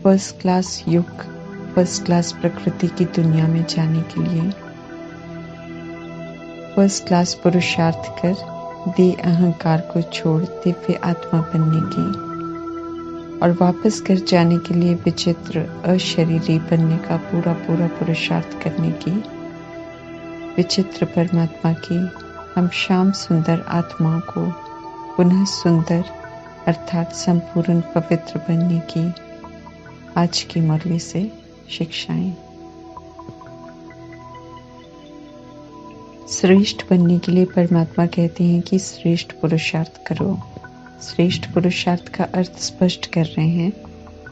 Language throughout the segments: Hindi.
फर्स्ट क्लास युग, फर्स्ट क्लास प्रकृति की दुनिया में जाने के लिए फर्स्ट क्लास पुरुषार्थ कर दे अहंकार को छोड़ दिव्य आत्मा बनने की, और वापस घर जाने के लिए विचित्र अशरीरी बनने का पूरा पूरा पुरुषार्थ करने की। विचित्र परमात्मा की हम श्याम सुंदर आत्माओं को पुनः सुंदर अर्थात संपूर्ण पवित्र बनने की आज की मुरली से शिक्षाएं। श्रेष्ठ बनने के लिए परमात्मा कहते हैं कि श्रेष्ठ पुरुषार्थ करो। श्रेष्ठ पुरुषार्थ का अर्थ स्पष्ट कर रहे हैं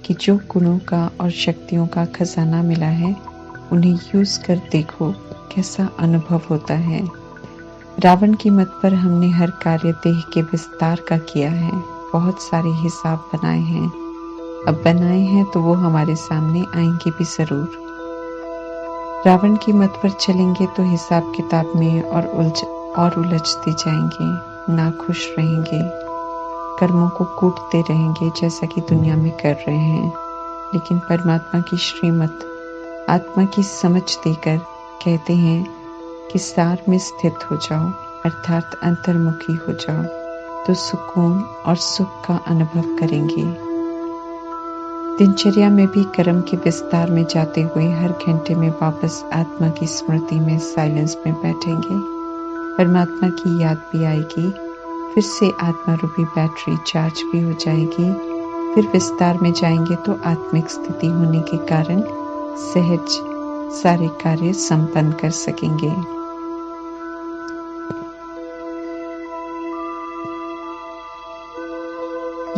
कि जो गुणों का और शक्तियों का खजाना मिला है उन्हें यूज कर देखो कैसा अनुभव होता है। रावण की मत पर हमने हर कार्य देह के विस्तार का किया है, बहुत सारे हिसाब बनाए हैं, अब बनाए हैं तो वो हमारे सामने आएंगे भी जरूर। रावण की मत पर चलेंगे तो हिसाब किताब में और उलझते जाएंगे, नाखुश रहेंगे, कर्मों को कूटते रहेंगे जैसा कि दुनिया में कर रहे हैं। लेकिन परमात्मा की श्रीमत आत्मा की समझ देकर कहते हैं कि सार में स्थित हो जाओ अर्थात अंतर्मुखी हो जाओ तो सुकून और सुख का अनुभव करेंगे। दिनचर्या में भी कर्म के विस्तार में जाते हुए हर घंटे में वापस आत्मा की स्मृति में साइलेंस में बैठेंगे। परमात्मा की याद भी आएगी, फिर से आत्मा रूपी बैटरी चार्ज भी हो जाएगी। फिर विस्तार में जाएंगे तो आत्मिक स्थिति होने के कारण सहज सारे कार्य संपन्न कर सकेंगे।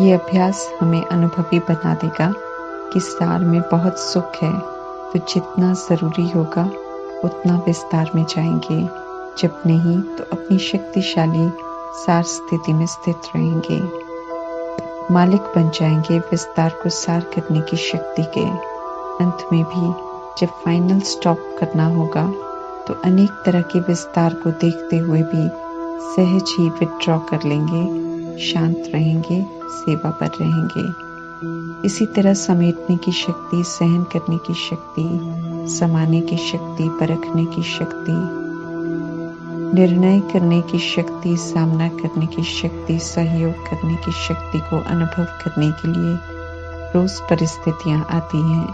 ये अभ्यास हमें अनुभवी बना देगा कि सार में बहुत सुख है, तो जितना जरूरी होगा उतना विस्तार में जाएंगे, जब नहीं तो अपनी शक्तिशाली सार स्थिति में स्थित रहेंगे। मालिक बन जाएंगे विस्तार को सार करने की शक्ति के। अंत में भी जब फाइनल स्टॉप करना होगा तो अनेक तरह के विस्तार को देखते हुए भी सहज ही विथड्रॉ कर लेंगे, शांत रहेंगे, सेवा पर रहेंगे। इसी तरह समेटने की शक्ति, सहन करने की शक्ति, समाने की शक्ति, परखने की शक्ति, निर्णय करने की शक्ति, सामना करने की शक्ति, सहयोग करने की शक्ति को अनुभव करने के लिए रोज परिस्थितियां आती हैं।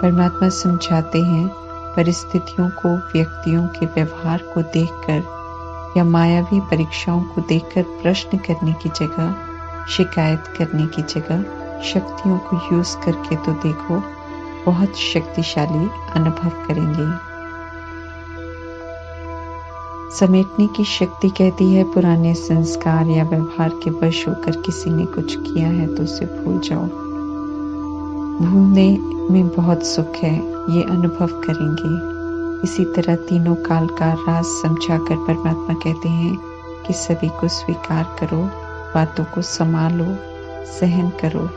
परमात्मा समझाते हैं परिस्थितियों को, व्यक्तियों के व्यवहार को देखकर या मायावी परीक्षाओं को देखकर प्रश्न करने की जगह, शिकायत करने की जगह शक्तियों को यूज करके तो देखो, बहुत शक्तिशाली अनुभव करेंगे। समेटने की शक्ति कहती है पुराने संस्कार या व्यवहार के वश होकर किसी ने कुछ किया है तो उसे भूल जाओ। भूलने में बहुत सुख है, ये अनुभव करेंगे। इसी तरह तीनों काल का राज समझाकर परमात्मा कहते हैं कि सभी को स्वीकार करो, बातों को संभालो, सहन करो।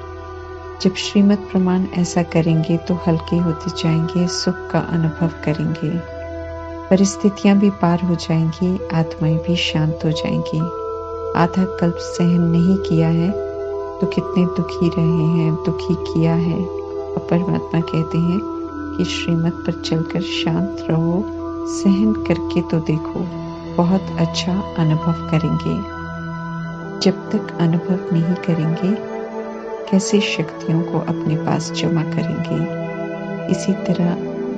जब श्रीमत प्रमाण ऐसा करेंगे तो हल्के होते जाएंगे, सुख का अनुभव करेंगे, परिस्थितियां भी पार हो जाएंगी, आत्माएं भी शांत हो जाएंगी। आधा कल्प सहन नहीं किया है तो कितने दुखी रहे हैं, दुखी किया है। और परमात्मा कहते हैं कि श्रीमत पर चलकर शांत रहो, सहन करके तो देखो, बहुत अच्छा अनुभव करेंगे। जब तक अनुभव नहीं करेंगे कैसे शक्तियों को अपने पास जमा करेंगे। इसी तरह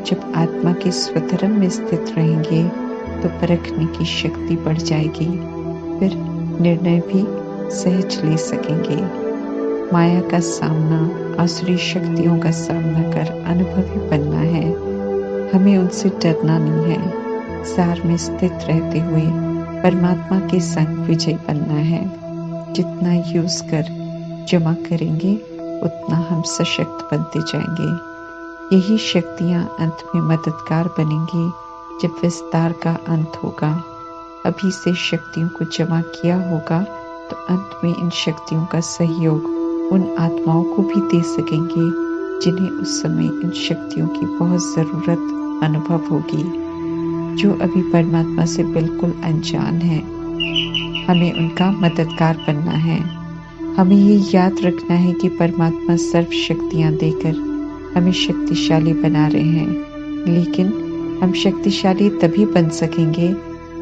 जब आत्मा के स्वधर्म में स्थित रहेंगे तो परखने की शक्ति बढ़ जाएगी, फिर निर्णय भी सहज ले सकेंगे। माया का सामना, आसुरी शक्तियों का सामना कर अनुभवी बनना है, हमें उनसे डरना नहीं है। सार में स्थित रहते हुए परमात्मा के संग विजय बनना है। जितना यूज कर जमा करेंगे उतना हम सशक्त बनते जाएंगे। यही शक्तियां अंत में मददगार बनेंगी जब विस्तार का अंत होगा। अभी से शक्तियों को जमा किया होगा तो अंत में इन शक्तियों का सहयोग उन आत्माओं को भी दे सकेंगे जिन्हें उस समय इन शक्तियों की बहुत जरूरत अनुभव होगी, जो अभी परमात्मा से बिल्कुल अनजान है। हमें उनका मददगार बनना है। हमें ये याद रखना है कि परमात्मा सर्व शक्तियाँ देकर हमें शक्तिशाली बना रहे हैं, लेकिन हम शक्तिशाली तभी बन सकेंगे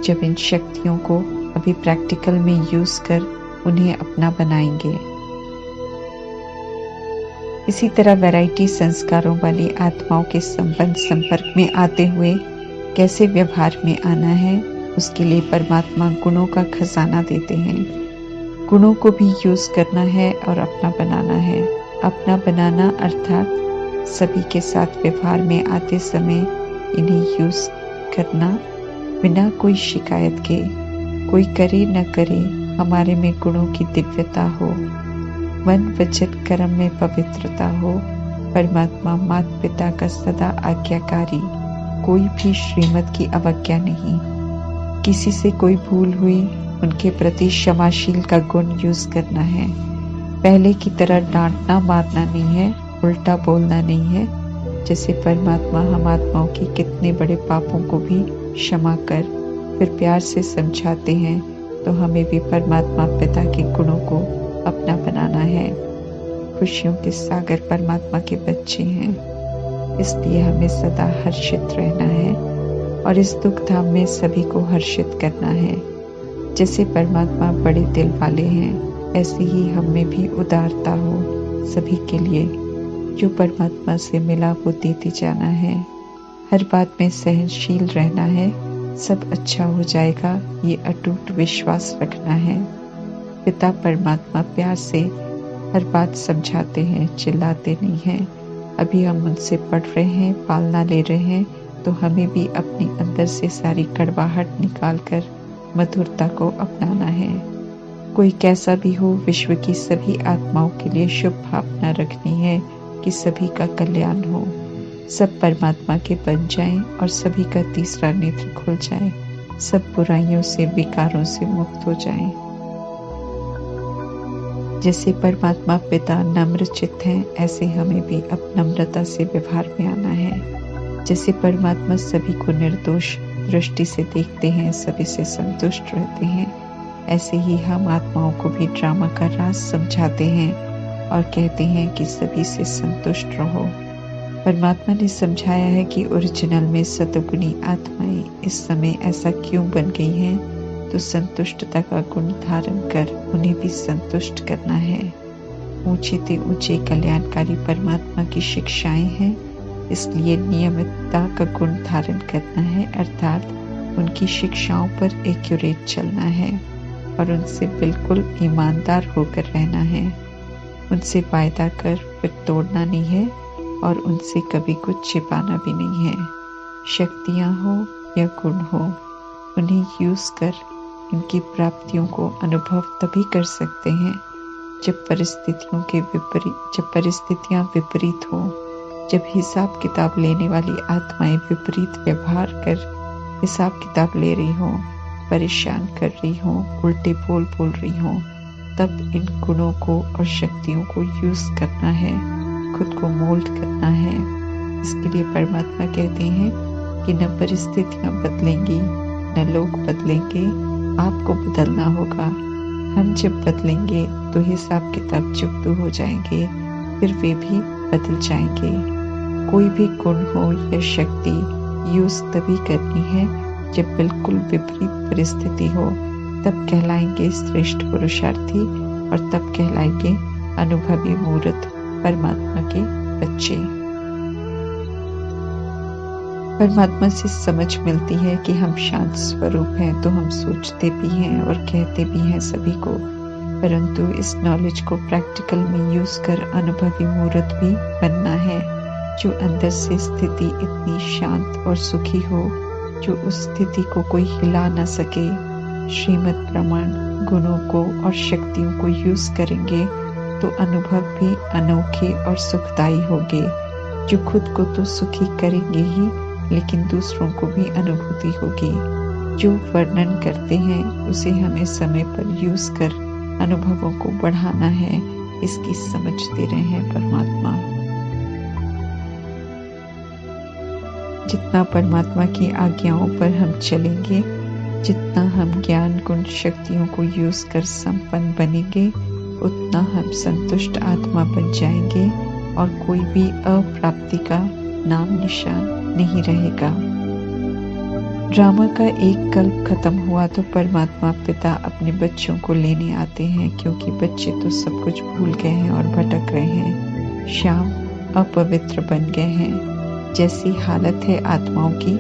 जब इन शक्तियों को अभी प्रैक्टिकल में यूज कर उन्हें अपना बनाएंगे। इसी तरह वैरायटी संस्कारों वाली आत्माओं के संपर्क में आते हुए कैसे व्यवहार में आना है, उसके लिए परमात्मा गुणों का खजाना देते हैं। गुणों को भी यूज करना है और अपना बनाना है। अपना बनाना अर्थात सभी के साथ व्यवहार में आते समय इन्हें यूज करना बिना कोई शिकायत के। कोई करे न करे, हमारे में गुणों की दिव्यता हो, मन वचन कर्म में पवित्रता हो। परमात्मा माता पिता का सदा आज्ञाकारी, कोई भी श्रीमत की अवज्ञा नहीं। किसी से कोई भूल हुई, उनके प्रति क्षमाशील का गुण यूज करना है। पहले की तरह डांटना मारना नहीं है, उल्टा बोलना नहीं है। जैसे परमात्मा हम आत्माओं के कितने बड़े पापों को भी क्षमा कर फिर प्यार से समझाते हैं, तो हमें भी परमात्मा पिता के गुणों को अपना बनाना है। खुशियों के सागर परमात्मा के बच्चे हैं, इसलिए हमें सदा हर्षित रहना है और इस दुख धाम में सभी को हर्षित करना है। जैसे परमात्मा बड़े दिल वाले हैं, ऐसे ही हम में भी उदारता हो सभी के लिए। जो परमात्मा से मिला वो देते जाना है। हर बात में सहनशील रहना है, सब अच्छा हो जाएगा, ये अटूट विश्वास रखना है। पिता परमात्मा प्यार से हर बात समझाते हैं, चिल्लाते नहीं हैं। अभी हम उनसे पढ़ रहे हैं, पालना ले रहे हैं, तो हमें भी अपने अंदर से सारी कड़वाहट निकाल कर मधुरता को अपनाना है। कोई कैसा भी हो, विश्व की सभी आत्माओं के लिए शुभ भावना रखनी है कि सभी का कल्याण हो, सब परमात्मा के बन जाएं और सभी का तीसरा नेत्र खुल जाए, सब बुराइयों से विकारों से मुक्त हो जाएं। जैसे परमात्मा पिता नम्र चित्त हैं, ऐसे हमें भी अब नम्रता से व्यवहार में आना है। जैसे परमात्मा सभी को निर्दोष दृष्टि से देखते हैं, सभी से संतुष्ट रहते हैं, ऐसे ही हम आत्माओं को भी ड्रामा का राज समझाते हैं और कहते हैं कि सभी से संतुष्ट रहो। परमात्मा ने समझाया है कि ओरिजिनल में सतोगुणी आत्माएं इस समय ऐसा क्यों बन गई हैं, तो संतुष्टता का गुण धारण कर उन्हें भी संतुष्ट करना है। ऊंचे ते ऊंचे कल्याणकारी परमात्मा की शिक्षाएं हैं, इसलिए नियमितता का गुण धारण करना है, अर्थात उनकी शिक्षाओं पर एक्यूरेट चलना है और उनसे बिल्कुल ईमानदार होकर रहना है। उनसे वायदा कर फिर तोड़ना नहीं है और उनसे कभी कुछ छिपाना भी नहीं है। शक्तियाँ हो या गुण हो, उन्हें यूज कर इनकी प्राप्तियों को अनुभव तभी कर सकते हैं जब परिस्थितियाँ विपरीत हो, जब हिसाब किताब लेने वाली आत्माएं विपरीत व्यवहार कर हिसाब किताब ले रही हो, परेशान कर रही हो, उल्टे बोल रही हो, तब इन गुणों को और शक्तियों को यूज करना है, खुद को मोल्ड करना है। इसके लिए परमात्मा कहते हैं कि न परिस्थितियां बदलेंगी न लोग बदलेंगे, आपको बदलना होगा। हम जब बदलेंगे तो हिसाब किताब चुकतू हो जाएंगे, फिर वे भी बदल जाएंगे। कोई भी गुण हो या शक्ति यूज तभी करनी है जब बिल्कुल विपरीत परिस्थिति हो, तब कहलाएंगे श्रेष्ठ पुरुषार्थी और तब कहलाएंगे अनुभवी मूर्त परमात्मा के बच्चे। परमात्मा से समझ मिलती है कि हम शांत स्वरूप हैं, तो हम सोचते भी हैं और कहते भी हैं सभी को, परंतु इस नॉलेज को प्रैक्टिकल में यूज कर अनुभवी मूर्त भी बनना है, जो अंदर से स्थिति इतनी शांत और सुखी हो जो उस स्थिति को कोई हिला न सके। श्रीमद् प्रमाण गुणों को और शक्तियों को यूज करेंगे तो अनुभव भी अनोखे और सुखदायी होंगे, जो खुद को तो सुखी करेंगे ही, लेकिन दूसरों को भी अनुभूति होगी। जो वर्णन करते हैं उसे हमें समय पर यूज कर अनुभवों को बढ़ाना है, इसकी समझ दे रहे हैं परमात्मा। जितना परमात्मा की आज्ञाओं पर हम चलेंगे, जितना हम ज्ञान गुण शक्तियों को यूज कर संपन्न बनेंगे, उतना हम संतुष्ट आत्मा बन जाएंगे और कोई भी अप्राप्ति का नाम निशान नहीं रहेगा। ड्रामा का एक कल्प खत्म हुआ तो परमात्मा पिता अपने बच्चों को लेने आते हैं, क्योंकि बच्चे तो सब कुछ भूल गए हैं और भटक रहे हैं। श्याम अपवित्र बन गए हैं। जैसी हालत है आत्माओं की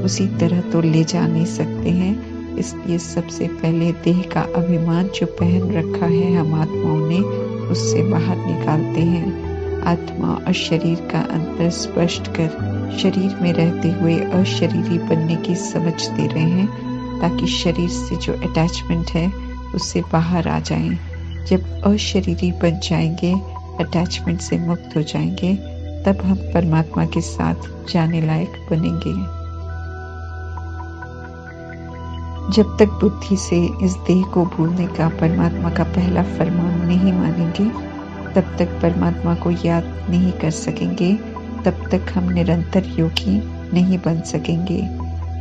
उसी तरह तो ले जा नहीं सकते हैं। इसलिए सबसे पहले देह का अभिमान जो पहन रखा है हम आत्माओं ने, उससे बाहर निकालते हैं। आत्मा और शरीर का अंतर स्पष्ट कर शरीर में रहते हुए अशरीरी बनने की समझ दे रहे हैं, ताकि शरीर से जो अटैचमेंट है उससे बाहर आ जाएं। जब अशरीरी बन जाएंगे, अटैचमेंट से मुक्त हो जाएंगे, तब हम परमात्मा के साथ जाने लायक बनेंगे। जब तक बुद्धि से इस देह को भूलने का परमात्मा का पहला फरमान नहीं मानेंगे, तब तक परमात्मा को याद नहीं कर सकेंगे, तब तक हम निरंतर योगी नहीं बन सकेंगे।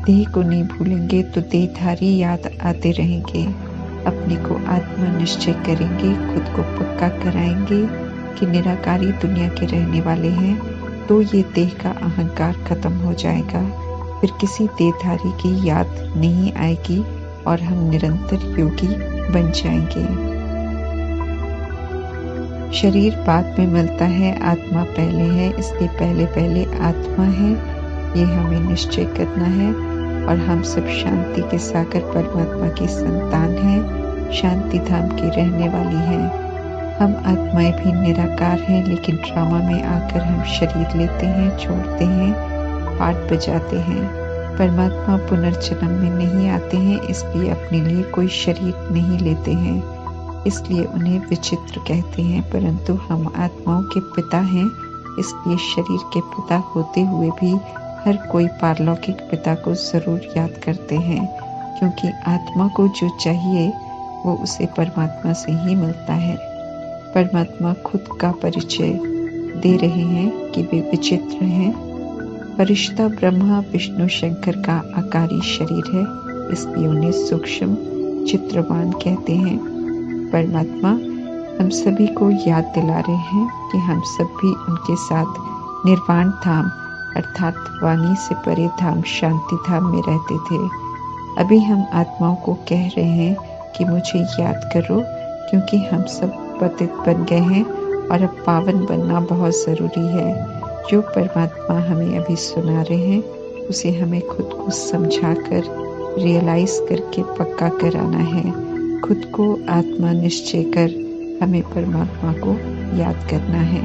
देह को नहीं भूलेंगे तो देहधारी याद आते रहेंगे। अपने को आत्मा निश्चय करेंगे, खुद को पक्का कराएंगे कि निराकारी दुनिया के रहने वाले हैं, तो ये देह का अहंकार खत्म हो जाएगा। फिर किसी देहधारी की याद नहीं आएगी और हम निरंतर योगी बन जाएंगे। शरीर बाद में मिलता है, आत्मा पहले है, इसलिए पहले पहले आत्मा है, ये हमें निश्चय करना है। और हम सब शांति के सागर परमात्मा की संतान हैं, शांति धाम की रहने वाली हैं। हम आत्माएं भी निराकार हैं, लेकिन ड्रामा में आकर हम शरीर लेते हैं, छोड़ते हैं, पाठ बजाते हैं। परमात्मा पुनर्जन्म में नहीं आते हैं, इसलिए अपने लिए कोई शरीर नहीं लेते हैं, इसलिए उन्हें विचित्र कहते हैं। परंतु हम आत्माओं के पिता हैं, इसलिए शरीर के पिता होते हुए भी हर कोई पारलौकिक पिता को जरूर याद करते हैं, क्योंकि आत्मा को जो चाहिए वो उसे परमात्मा से ही मिलता है। परमात्मा खुद का परिचय दे रहे हैं कि वे विचित्र हैं। फरिश्ता ब्रह्मा विष्णु शंकर का आकारी शरीर है, इसलिए उन्हें सूक्ष्म चित्रवान कहते हैं। परमात्मा हम सभी को याद दिला रहे हैं कि हम सब भी उनके साथ निर्वाण धाम अर्थात वाणी से परे धाम शांति धाम में रहते थे। अभी हम आत्माओं को कह रहे हैं कि मुझे याद करो, क्योंकि हम सब पतित बन गए हैं और अब पावन बनना बहुत ज़रूरी है। जो परमात्मा हमें अभी सुना रहे हैं उसे हमें खुद को समझाकर रियलाइज करके पक्का कराना है। खुद को आत्मा निश्चय कर हमें परमात्मा को याद करना है।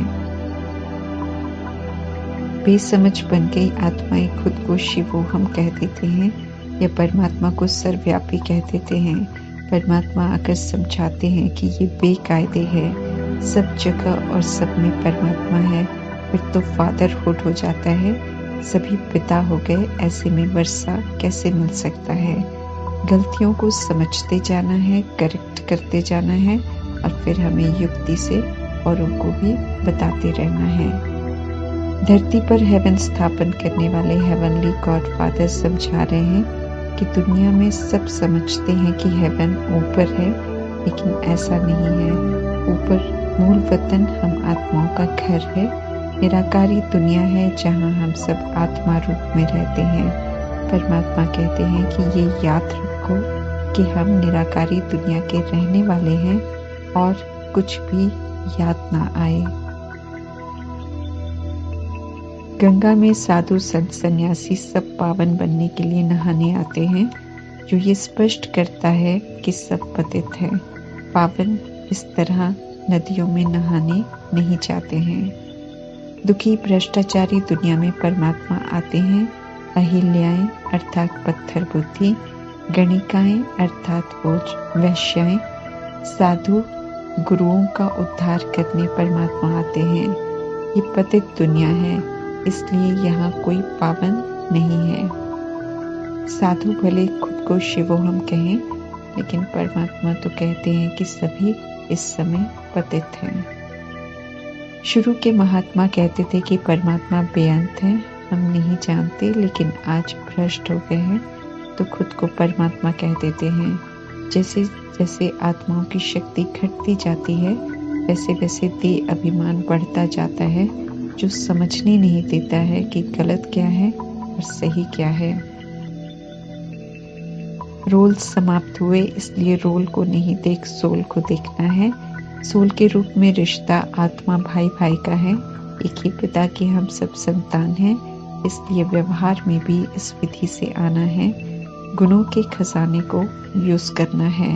बेसमझ बन गई आत्माएं खुद को शिवोहम कह देते हैं या परमात्मा को सर्वव्यापी कह देते हैं। परमात्मा आकर समझाते हैं कि ये बेकायदे है, सब जगह और सब में परमात्मा है। फिर तो फादरहुड हो जाता है, सभी पिता हो गए, ऐसे में वर्षा कैसे मिल सकता है। गलतियों को समझते जाना है, करेक्ट करते जाना है और फिर हमें युक्ति से औरों को भी बताते रहना है। धरती पर हेवन स्थापन करने वाले हेवनली गॉड फादर समझा रहे हैं कि दुनिया में सब समझते हैं कि हेवन ऊपर है, लेकिन ऐसा नहीं है। ऊपर मूल वतन हम आत्माओं का घर है, निराकारी दुनिया है जहाँ हम सब आत्मा रूप में रहते हैं। परमात्मा कहते हैं कि ये याद रखो कि हम निराकारी दुनिया के रहने वाले हैं और कुछ भी याद ना आए। गंगा में साधु संत सन्यासी सब पावन बनने के लिए नहाने आते हैं, जो ये स्पष्ट करता है कि सब पतित है। पावन इस तरह नदियों में नहाने नहीं जाते हैं। दुखी भ्रष्टाचारी दुनिया में परमात्मा आते हैं। अहिल्याएं अर्थात पत्थर बुद्धि, गणिकाएं अर्थात बोझ वैश्याएं, साधु गुरुओं का उद्धार करने परमात्मा आते हैं। ये पतित दुनिया है, इसलिए यहाँ कोई पावन नहीं है। साधु भले खुद को शिवोहम कहें, लेकिन परमात्मा तो कहते हैं कि सभी इस समय पतित हैं। शुरू के महात्मा कहते थे कि परमात्मा बेअंत है, हम नहीं जानते, लेकिन आज भ्रष्ट हो गए हैं तो खुद को परमात्मा कह देते हैं। जैसे जैसे आत्माओं की शक्ति घटती जाती है, वैसे वैसे देह अभिमान बढ़ता जाता है, जो समझने नहीं देता है कि गलत क्या है और सही क्या है। रोल समाप्त हुए, इसलिए रोल को नहीं देख सोल को देखना है। सोल के रूप में रिश्ता आत्मा भाई भाई का है। एक ही पिता के हम सब संतान हैं, इसलिए व्यवहार में भी इस विधि से आना है। गुणों के खजाने को यूज करना है।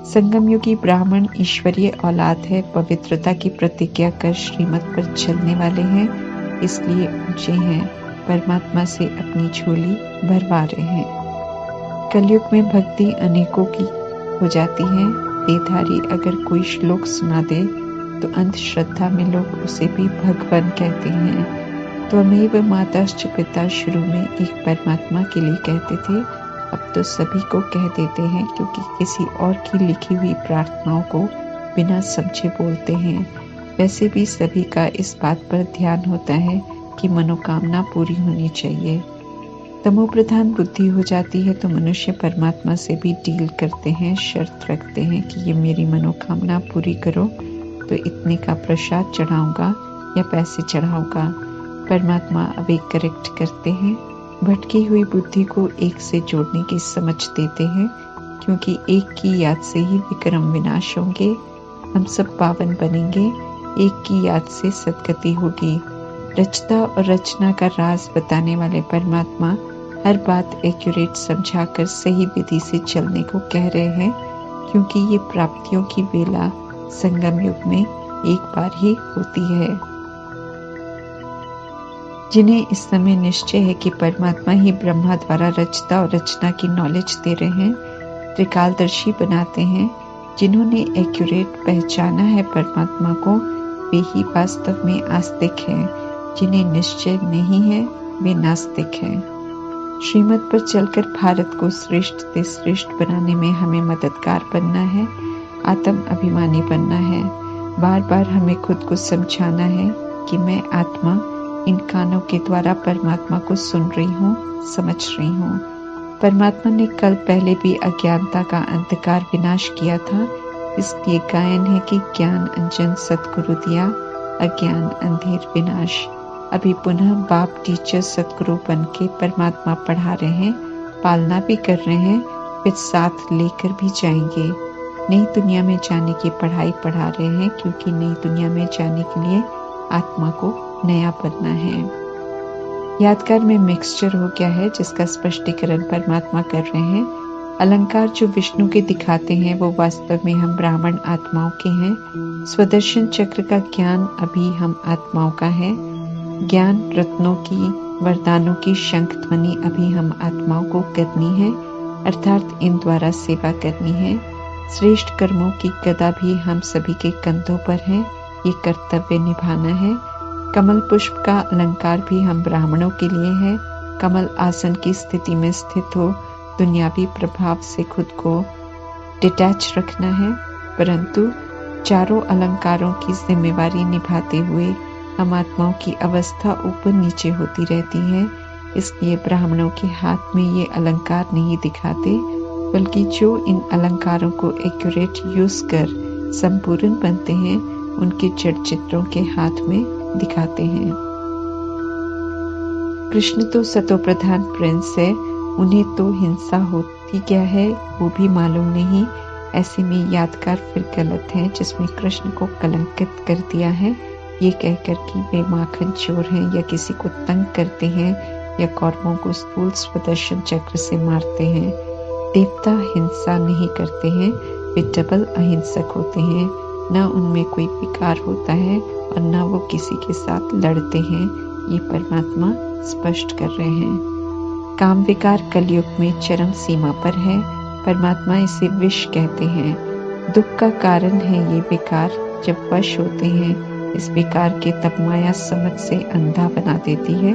संगम युगी ब्राह्मण ईश्वरीय औलाद है, पवित्रता की प्रतिज्ञा कर श्रीमत पर चलने वाले हैं, इसलिए ऊंचे हैं, परमात्मा से अपनी झोली भरवा रहे हैं। कलयुग में भक्ति अनेकों की हो जाती है। देहधारी अगर कोई श्लोक सुना दे तो अंधश्रद्धा में लोग उसे भी भगवान कहते हैं। त्वमेव माताश्च पिता शुरू में एक परमात्मा के लिए कहते थे, अब तो सभी को कह देते हैं, क्योंकि किसी और की लिखी हुई प्रार्थनाओं को बिना समझे बोलते हैं। वैसे भी सभी का इस बात पर ध्यान होता है कि मनोकामना पूरी होनी चाहिए। तमोप्रधान बुद्धि हो जाती है तो मनुष्य परमात्मा से भी डील करते हैं, शर्त रखते हैं कि ये मेरी मनोकामना पूरी करो तो इतने का प्रसाद चढ़ाऊंगा या पैसे चढ़ाऊंगा। परमात्मा अब एक करेक्ट करते हैं, भटकी हुई बुद्धि को एक से जोड़ने की समझ देते हैं, क्योंकि एक की याद से ही विक्रम विनाश होंगे, हम सब पावन बनेंगे। एक की याद से सद्गति होगी। रचता और रचना का राज बताने वाले परमात्मा हर बात एक्यूरेट समझाकर सही विधि से चलने को कह रहे हैं, क्योंकि ये प्राप्तियों की वेला संगम युग में एक बार ही होती है। जिन्हें इस समय निश्चय है कि परमात्मा ही ब्रह्मा द्वारा रचता और रचना की नॉलेज दे रहे हैं, त्रिकालदर्शी बनाते हैं, जिन्होंने एक्यूरेट पहचाना है परमात्मा को, वे ही वास्तव में आस्तिक हैं। जिन्हें निश्चय नहीं है वे नास्तिक हैं। श्रीमत पर चलकर भारत को श्रेष्ठ से श्रेष्ठ बनाने में हमें मददगार बनना है, आत्म अभिमानी बनना है। बार बार हमें खुद को समझाना है कि मैं आत्मा इन कानों के द्वारा परमात्मा को सुन रही हूँ, समझ रही हूँ। परमात्मा ने कल पहले भी अज्ञानता का अंधकार विनाश किया था, इसलिए गायन है कि ज्ञान अंजन सतगुरु दिया, अज्ञान अंधेर विनाश। अभी पुनः बाप टीचर सतगुरु बन के परमात्मा पढ़ा रहे हैं, पालना भी कर रहे हैं, फिर साथ लेकर भी जाएंगे। नई दुनिया में जाने की पढ़ाई पढ़ा रहे हैं, क्योंकि नई दुनिया में जाने के लिए आत्मा को नया बनना है। यादगार में मिक्सचर हो गया है, जिसका स्पष्टीकरण परमात्मा कर रहे हैं। अलंकार जो विष्णु के दिखाते हैं वो वास्तव में हम ब्राह्मण आत्माओं के हैं। स्वदर्शन चक्र का ज्ञान अभी हम आत्माओं का है। ज्ञान रत्नों की, वरदानों की शंख ध्वनि अभी हम आत्माओं को करनी है, अर्थात इन द्वारा सेवा करनी है। श्रेष्ठ कर्मों की गदा भी हम सभी के कंधों पर है, ये कर्तव्य निभाना है। कमल पुष्प का अलंकार भी हम ब्राह्मणों के लिए है। कमल आसन की स्थिति में स्थित हो, दुनियावी प्रभाव से खुद को डिटैच रखना है, परंतु चारों अलंकारों की जिम्मेवारी निभाते हुए हम आत्माओं की अवस्था ऊपर नीचे होती रहती है। इसलिए ब्राह्मणों के हाथ में ये अलंकार नहीं दिखाते, बल्कि जो इन अलंकारों को एक्यूरेट यूज कर संपूर्ण बनते हैं, उनके जड़ चित्रों के हाथ में दिखाते हैं। कृष्ण तो सतोप्रधान प्रिंस है, उन्हें तो हिंसा होती क्या है वो भी मालूम नहीं। ऐसे में यादगार फिर गलत है, जिसमें कृष्ण को कलंकित कर दिया है, ये कहकर कि वे माखन चोर हैं या किसी को तंग करते हैं या कौरवों को स्थूल स्वदर्शन चक्र से मारते हैं। देवता हिंसा नहीं करते हैं, वे डबल अहिंसक होते हैं। न उनमें कोई विकार होता है और न वो किसी के साथ लड़ते हैं, ये परमात्मा स्पष्ट कर रहे हैं। काम विकार कलयुग में चरम सीमा पर है, परमात्मा इसे विष कहते हैं। दुख का कारण है ये विकार, जब वश होते हैं इस विकार के तब माया समझ से अंधा बना देती है,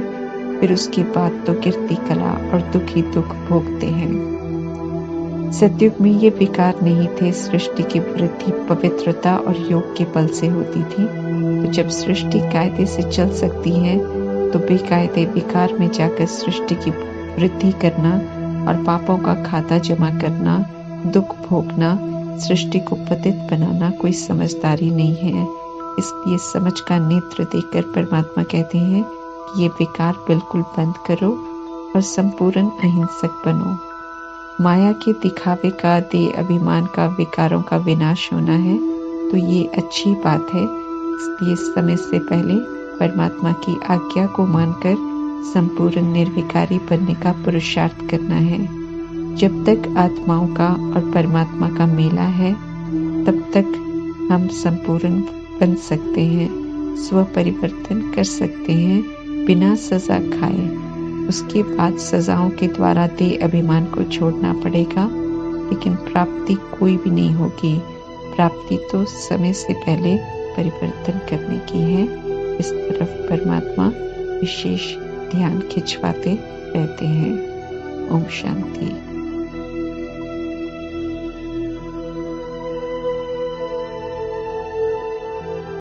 फिर उसके बाद तो कीर्ति कला और दुख ही दुख भोगते हैं। सतयुग में ये विकार नहीं थे, सृष्टि की वृद्धि पवित्रता और योग के बल से होती थी। तो जब सृष्टि कायदे से चल सकती है तो बेकायदे विकार में जाकर सृष्टि की वृद्धि करना और पापों का खाता जमा करना दुख भोगना, सृष्टि को पतित बनाना कोई समझदारी नहीं है। इसलिए समझ का नेत्र देकर परमात्मा कहते हैं कि ये विकार बिल्कुल बंद करो और संपूर्ण अहिंसक बनो। माया के दिखावे का, देह अभिमान का, विकारों का विनाश होना है तो ये अच्छी बात है। इसलिए समय से पहले परमात्मा की आज्ञा को मानकर संपूर्ण निर्विकारी बनने का पुरुषार्थ करना है। जब तक आत्माओं का और परमात्मा का मेला है तब तक हम संपूर्ण बन सकते हैं, स्व परिवर्तन कर सकते हैं बिना सजा खाए। उसके बाद सजाओं के द्वारा देह अभिमान को छोड़ना पड़ेगा, लेकिन प्राप्ति कोई भी नहीं होगी। प्राप्ति तो समय से पहले परिवर्तन करने की है। इस तरफ परमात्मा विशेष ध्यान खिंचवाते रहते हैं। ओम शांति।